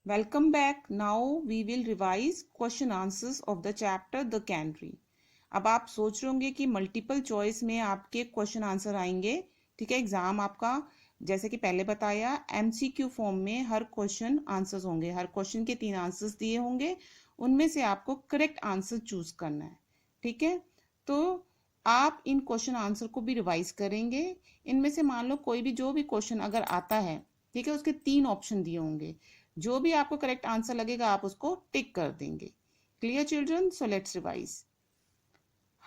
Welcome back. Now we will revise question answers of the chapter The Canary. अब आप सोच रहे होंगे कि मल्टीपल चॉइस में आपके क्वेश्चन आंसर आएंगे. ठीक है, एग्जाम आपका जैसे कि पहले बताया एमसीक्यू फॉर्म में हर क्वेश्चन आंसर्स होंगे. हर क्वेश्चन के 3 आंसर्स दिए होंगे, उनमें से आपको करेक्ट आंसर चूज करना है. ठीक है, तो आप इन क्वेश्चन आंसर को भी रिवाइज करेंगे. इनमें से मान लो कोई भी जो भी क्वेश्चन अगर आता है, ठीक है, उसके 3 ऑप्शन दिए होंगे. जो भी आपको करेक्ट आंसर लगेगा आप उसको टिक कर देंगे. Clear children? So let's revise.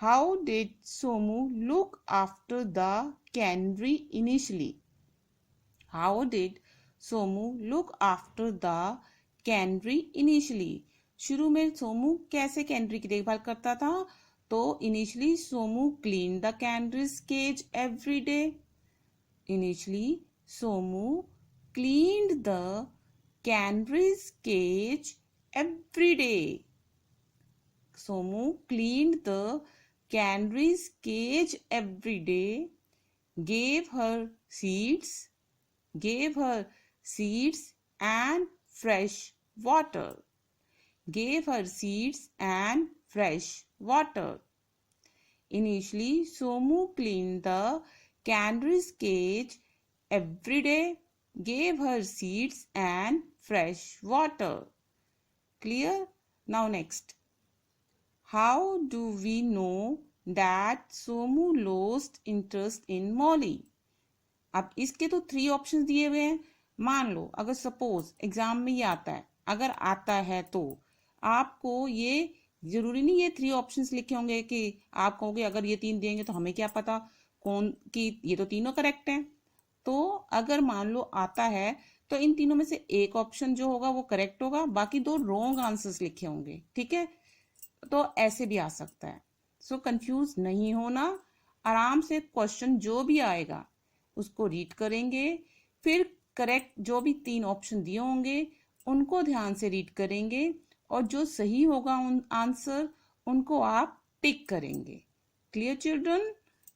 How did Somu look after the canary initially? How did Somu look after the canary initially? शुरू में सोमू कैसे कैनरी की देखभाल करता था? तो initially Somu clean the canary's cage every day. Initially Somu cleaned the canary's cage every day. Somu cleaned the canary's cage every day, gave her seeds, gave her seeds and fresh water. Gave her seeds and fresh water. Initially, Somu cleaned the canary's cage every day, gave her seeds and fresh water. Clear? Now next. How do we know that Somu lost interest in Molly? अब इसके तो 3 options दिए हुए हैं. मान लो अगर suppose exam में ये आता है, अगर आता है तो आपको ये जरूरी नहीं ये 3 ऑप्शंस लिखे होंगे कि आप कहोगे अगर ये 3 देंगे तो हमें क्या पता कौन कि ये तो तीनों करेक्ट हैं. तो अगर मान लो आता है तो इन तीनों में से एक ऑप्शन जो होगा वो करेक्ट होगा, बाकी 2 रॉन्ग आंसर्स लिखे होंगे. ठीक है, तो ऐसे भी आ सकता है. सो कंफ्यूज नहीं होना, आराम से क्वेश्चन जो भी आएगा उसको रीड करेंगे, फिर करेक्ट जो भी 3 ऑप्शन दिए होंगे उनको ध्यान से रीड करेंगे और जो सही होगा उन आंसर उनको आप टिक करेंगे. Clear children?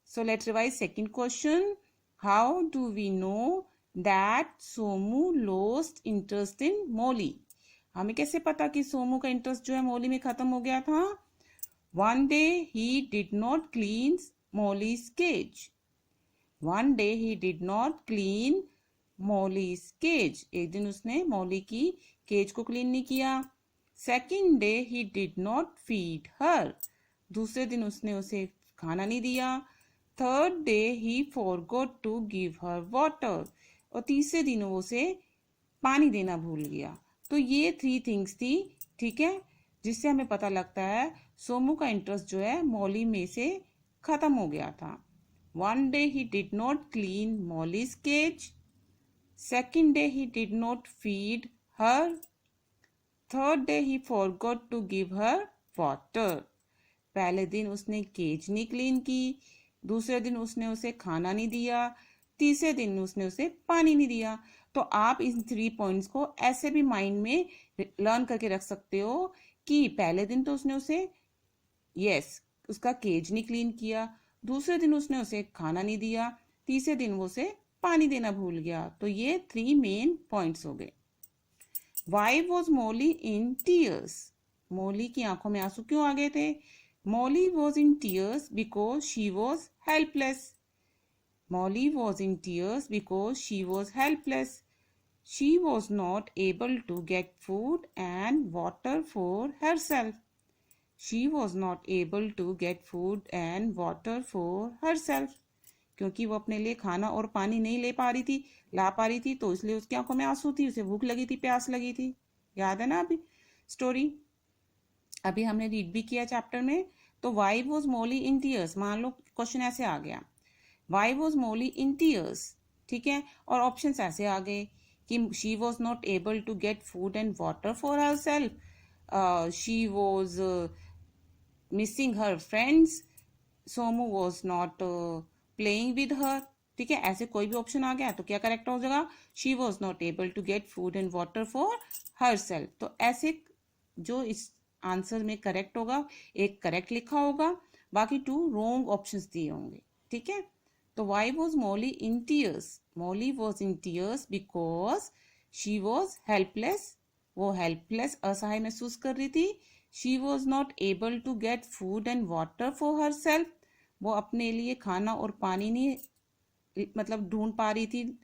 So let's revise second question. How do we know that Somu lost interest in Molly? हमें कैसे पता कि सोमू का इंटरेस्ट जो है मोली में खत्म हो गया था? One day he did not clean Molly's cage. One day he did not clean Molly's cage. एक दिन उसने मौली की केज को क्लीन नहीं किया. Second day he did not feed her. दूसरे दिन उसने उसे खाना नहीं दिया. Third day he forgot to give her water. और तीसरे दिन वो उसे पानी देना भूल गया. तो ये 3 थिंग्स थी. ठीक है, जिससे हमें पता लगता है सोमू का इंटरेस्ट जो है मौली में से खत्म हो गया था. One day he did not clean Molly's cage. Second day he did not feed her. Third day he forgot to give her water. पहले दिन उसने केज नहीं क्लीन की, दूसरे दिन उसने उसे खाना नहीं दिया, तीसरे दिन उसने उसे पानी नहीं दिया. तो आप इन 3 पॉइंट्स को ऐसे भी माइंड में लर्न करके रख सकते हो कि पहले दिन तो उसने उसे उसका केज नहीं क्लीन किया, दूसरे दिन उसने उसे खाना नहीं दिया, तीसरे दिन वो उसे पानी देना भूल गया. तो ये 3 मेन पॉइंट्स हो गए. Why was Molly in tears? Molly की आंखों में आंसू क्यों आ गए थे? Molly was in tears because she was helpless. Molly was in tears because she was helpless. She was not able to get food and water for herself. She was not able to get food and water for herself. क्योंकि वो अपने लिए खाना और पानी नहीं ला पा रही थी, तो इसलिए उसकी आंखों में आंसू थी, उसे भूख लगी थी, प्यास लगी थी. याद है ना अभी स्टोरी? अभी हमने रीड भी किया चैप्टर में. तो why was Molly in tears, मान लो क्वेश्चन ऐसे आ गया, why was Molly in tears. ठीक है, और ऑप्शन ऐसे आ गए कि she was not able to get food and water for herself, she was missing her friends, Somu was not playing with her. ठीक है, ऐसे कोई भी ऑप्शन आ गया तो क्या करेक्ट हो जाएगा? She was not able to get food and water for herself. तो ऐसे जो इस आंसर में करेक्ट होगा, एक करेक्ट लिखा होगा, बाकी 2 रॉन्ग ऑप्शंस दिए होंगे. ठीक है, तो why was Molly in tears? Molly was in tears because she was helpless. वो हेल्पलेस असहाय महसूस कर रही थी। She was not able to get food and water for herself, वो अपने लिए खाना और पानी नहीं मतलब ढूंढ पा रही थी।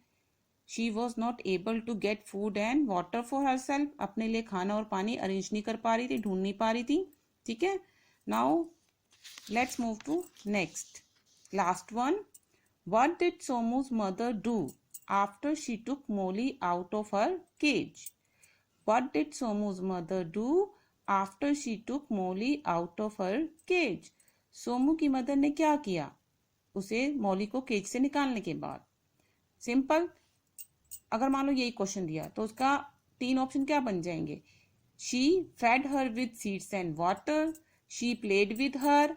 She was not able to get food and water for herself, अपने लिए खाना और पानी अरेंज नहीं कर पा रही थी, ढूंढ नहीं पा रही थी। ठीक है, now let's move to next last one. What did Somu's mother do after she took Molly out of her cage? What did Somu's mother do after she took Molly out of her cage? Somu की mother ने क्या किया उसे मौली को cage से निकालने के बाद? सिंपल, अगर मान लो यही क्वेश्चन दिया तो उसका 3 ऑप्शन क्या बन जाएंगे? She fed her with seeds and water, she played with her,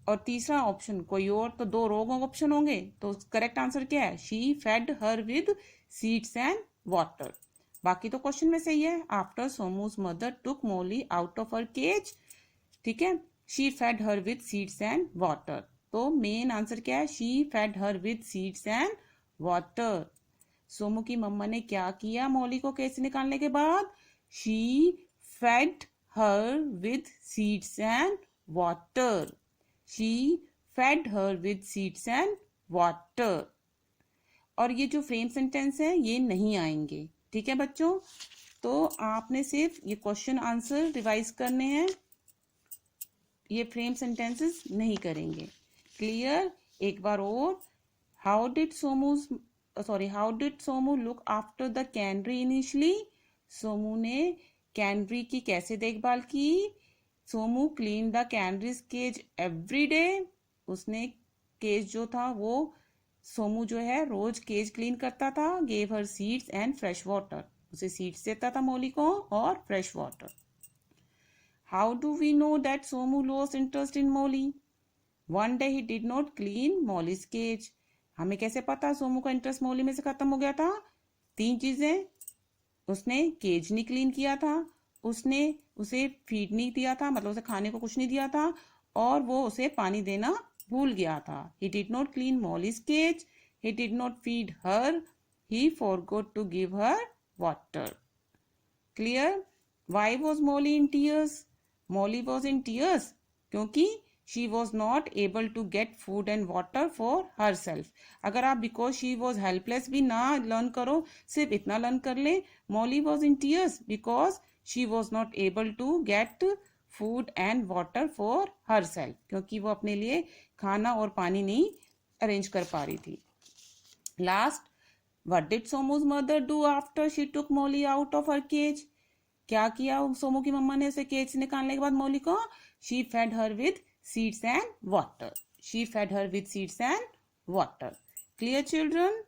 और तीसरा ऑप्शन कोई और, तो 2 रॉन्ग ऑप्शन होंगे। तो करेक्ट आंसर क्या है? She fed her with seeds and water. बाकी तो क्वेश्चन में सही है। After Somu's mother took Molly out of her cage, ठीक है, she fed her with seeds and water. तो मेन आंसर क्या है? She fed her with seeds and water. Somu की मम्मा ने क्या किया मोली को केज से निकालने के बाद? She fed her with seeds and water. She fed her with seeds and water. और ये जो फ्रेम सेंटेंस है ये नहीं आएंगे। ठीक है बच्चों, तो आपने सिर्फ ये क्वेश्चन आंसर रिवाइज करने हैं, ये फ्रेम सेंटेंसेस नहीं करेंगे। क्लियर? एक बार और, how did Somu look after the canary initially? Somu ने कैनरी की कैसे देखभाल की? Somu clean the canary's cage every day, उसने केज जो था वो सोमू जो है रोज केज क्लीन करता था। Gave her seeds and fresh water, उसे सीड्स देता था मोली को और fresh water. How do we know that Somu lost interest in Molly? One day he did not clean Molly's cage, हमें कैसे पता सोमू का इंटरेस्ट मोली में से खत्म हो गया था? 3 चीजें, उसने केज नहीं क्लीन किया था, उसने उसे फीड नहीं दिया था, मतलब उसे खाने को कुछ नहीं दिया था, और वो उसे पानी देना भूल गया था। He did not clean Molly's cage. He did not feed her. He forgot to give her water. Clear? Why was Molly in tears? Molly was in tears क्योंकि she was not able to get food and water for herself. अगर आप because she was helpless भी ना learn करो, सिर्फ इतना learn कर ले, Molly was in tears because she was not able to get food and water for her self, क्योंकि वो अपने लिए खाना और पानी नहीं अरेंज कर पा रही थी। Last, what did Somu's mother do after she took Molly out of her cage? क्या किया सोमू की मम्मा ने उसे केज से निकालने के बाद मोली को? She fed her with seeds and water. She fed her with seeds and water. Clear children?